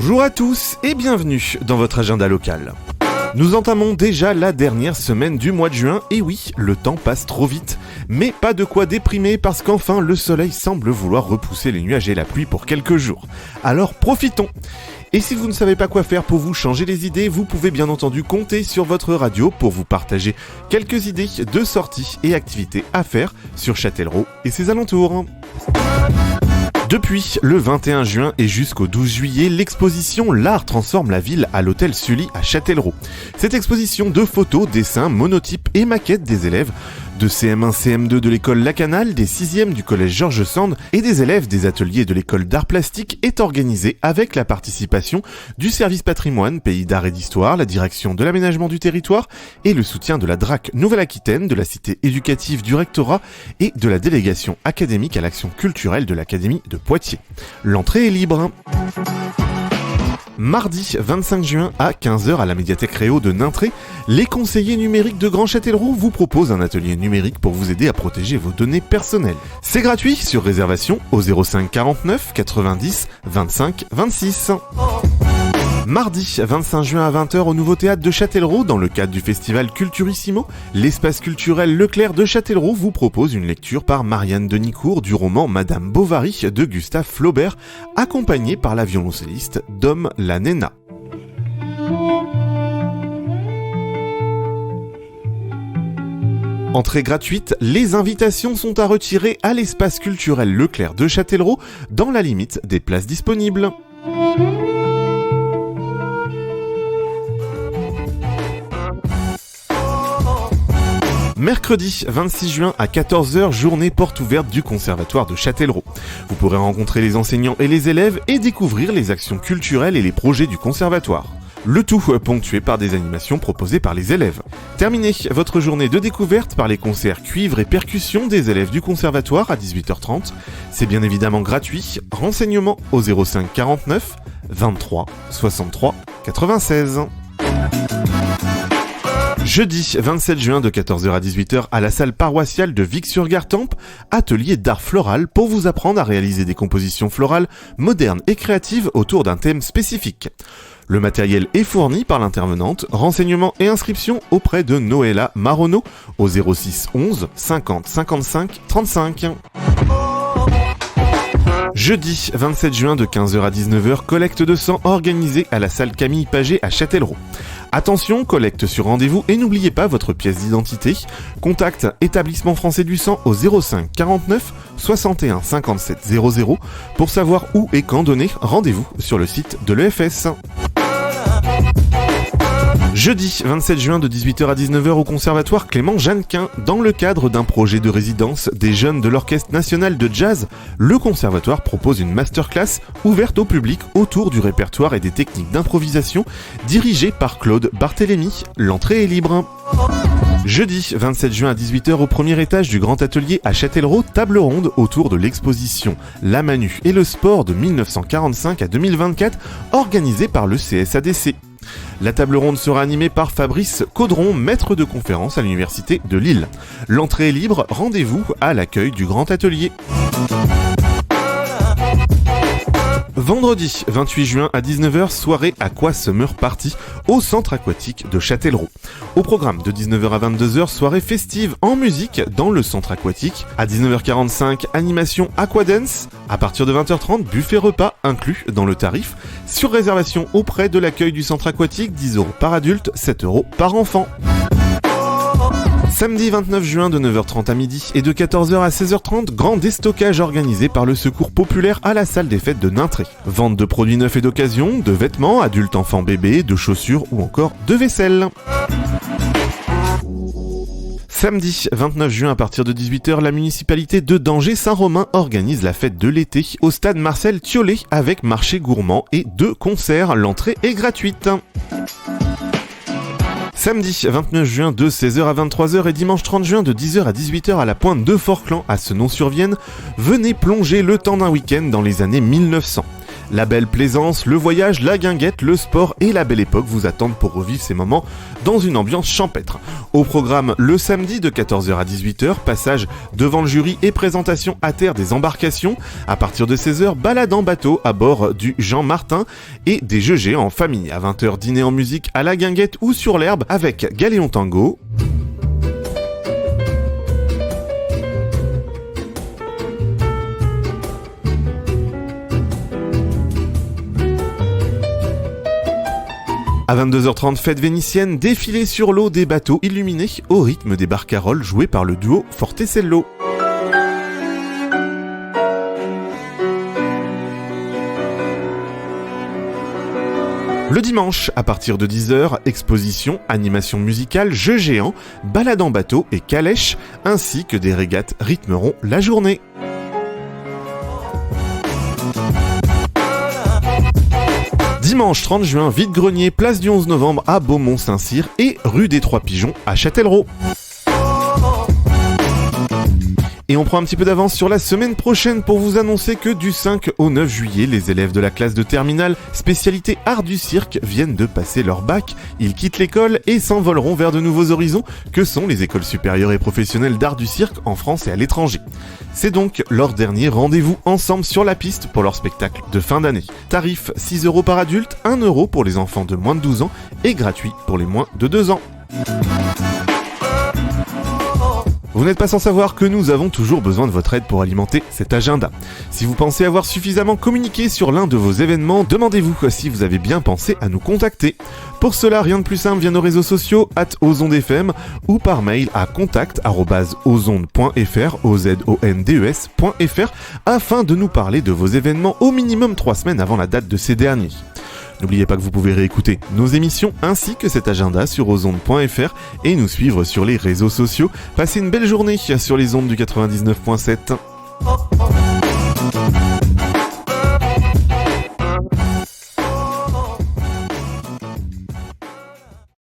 Bonjour à tous et bienvenue dans votre agenda local. Nous entamons déjà la dernière semaine du mois de juin, et oui, le temps passe trop vite. Mais pas de quoi déprimer parce qu'enfin le soleil semble vouloir repousser les nuages et la pluie pour quelques jours. Alors profitons. Et si vous ne savez pas quoi faire pour vous changer les idées, vous pouvez bien entendu compter sur votre radio pour vous partager quelques idées de sorties et activités à faire sur Châtellerault et ses alentours. Depuis le 21 juin et jusqu'au 12 juillet, l'exposition L'Art transforme la ville à l'hôtel Sully à Châtellerault. Cette exposition de photos, dessins, monotypes et maquettes des élèves de CM1, CM2 de l'école Lacanal, des 6e du collège Georges Sand et des élèves des ateliers de l'école d'art plastique est organisée avec la participation du service patrimoine, pays d'art et d'histoire, la direction de l'aménagement du territoire et le soutien de la DRAC Nouvelle-Aquitaine, de la cité éducative du rectorat et de la délégation académique à l'action culturelle de l'Académie de Poitiers. L'entrée est libre. Mardi 25 juin à 15h à la médiathèque Réau de Nintré, les conseillers numériques de Grand Châtellerault vous proposent un atelier numérique pour vous aider à protéger vos données personnelles. C'est gratuit sur réservation au 05 49 90 25 26. Mardi 25 juin à 20h au Nouveau Théâtre de Châtellerault, dans le cadre du festival Culturissimo, l'espace culturel Leclerc de Châtellerault vous propose une lecture par Marianne Denicourt du roman Madame Bovary de Gustave Flaubert, accompagnée par la violoncelliste Dom Lanena. Entrée gratuite, les invitations sont à retirer à l'espace culturel Leclerc de Châtellerault dans la limite des places disponibles. Mercredi 26 juin à 14h, journée porte ouverte du Conservatoire de Châtellerault. Vous pourrez rencontrer les enseignants et les élèves et découvrir les actions culturelles et les projets du Conservatoire. Le tout ponctué par des animations proposées par les élèves. Terminez votre journée de découverte par les concerts cuivre et percussions des élèves du Conservatoire à 18h30. C'est bien évidemment gratuit. Renseignements au 05 49 23 63 96. Jeudi 27 juin de 14h à 18h à la salle paroissiale de Vic-sur-Gartempe, atelier d'art floral pour vous apprendre à réaliser des compositions florales modernes et créatives autour d'un thème spécifique. Le matériel est fourni par l'intervenante. Renseignements et inscriptions auprès de Noëlla Maronneau au 06 11 50 55 35. Jeudi 27 juin de 15h à 19h, collecte de sang organisée à la salle Camille Paget à Châtellerault. Attention, collecte sur rendez-vous et n'oubliez pas votre pièce d'identité. Contact Établissement Français du Sang au 05 49 61 57 00 pour savoir où et quand donner rendez-vous sur le site de l'EFS. Jeudi 27 juin de 18h à 19h au Conservatoire Clément Jeannequin, dans le cadre d'un projet de résidence des jeunes de l'Orchestre National de Jazz, le Conservatoire propose une masterclass ouverte au public autour du répertoire et des techniques d'improvisation dirigée par Claude Barthélémy. L'entrée est libre. Jeudi 27 juin à 18h au premier étage du Grand Atelier à Châtellerault, table ronde autour de l'exposition La Manu et le sport de 1945 à 2024 organisée par le CSADC. La table ronde sera animée par Fabrice Caudron, maître de conférence à l'Université de Lille. L'entrée est libre, rendez-vous à l'accueil du Grand Atelier. Vendredi 28 juin à 19h, soirée Aqua Summer Party au centre aquatique de Châtellerault. Au programme de 19h à 22h, soirée festive en musique dans le centre aquatique. À 19h45, animation Aquadance. À partir de 20h30, buffet repas inclus dans le tarif. Sur réservation auprès de l'accueil du centre aquatique, 10 € par adulte, 7 € par enfant. Samedi 29 juin de 9h30 à midi et de 14h à 16h30, grand déstockage organisé par le Secours Populaire à la salle des fêtes de Nintré. Vente de produits neufs et d'occasion, de vêtements, adultes, enfants, bébés, de chaussures ou encore de vaisselle. Samedi 29 juin à partir de 18h, la municipalité de Danger-Saint-Romain organise la fête de l'été au stade Marcel Thiollet avec marché gourmand et 2 concerts. L'entrée est gratuite. Samedi 29 juin de 16h à 23h et dimanche 30 juin de 10h à 18h à la pointe de Forclans à Senon-sur-Vienne, venez plonger le temps d'un week-end dans les années 1900. La belle plaisance, le voyage, la guinguette, le sport et la belle époque vous attendent pour revivre ces moments dans une ambiance champêtre. Au programme le samedi de 14h à 18h, passage devant le jury et présentation à terre des embarcations. À partir de 16h, balade en bateau à bord du Jean Martin et des jeux géants en famille. À 20h, dîner en musique à la guinguette ou sur l'herbe avec Galéon Tango. À 22h30, fête vénitienne, défilé sur l'eau des bateaux illuminés au rythme des barcaroles joués par le duo Fortecello. Le dimanche, à partir de 10h, exposition, animation musicale, jeux géants, balade en bateau et calèche, ainsi que des régates rythmeront la journée. Dimanche 30 juin, vide-grenier, place du 11 novembre à Beaumont-Saint-Cyr et rue des Trois Pigeons à Châtellerault. Et on prend un petit peu d'avance sur la semaine prochaine pour vous annoncer que du 5 au 9 juillet, les élèves de la classe de terminale spécialité art du cirque viennent de passer leur bac. Ils quittent l'école et s'envoleront vers de nouveaux horizons que sont les écoles supérieures et professionnelles d'art du cirque en France et à l'étranger. C'est donc leur dernier rendez-vous ensemble sur la piste pour leur spectacle de fin d'année. Tarif 6€ par adulte, 1€ pour les enfants de moins de 12 ans et gratuit pour les moins de 2 ans. Vous n'êtes pas sans savoir que nous avons toujours besoin de votre aide pour alimenter cet agenda. Si vous pensez avoir suffisamment communiqué sur l'un de vos événements, demandez-vous si vous avez bien pensé à nous contacter. Pour cela, rien de plus simple via nos réseaux sociaux @ozondefm ou par mail à contact@ozonde.fr ozondes.fr afin de nous parler de vos événements au minimum 3 semaines avant la date de ces derniers. N'oubliez pas que vous pouvez réécouter nos émissions ainsi que cet agenda sur ozonde.fr et nous suivre sur les réseaux sociaux. Passez une belle journée sur les ondes du 99.7.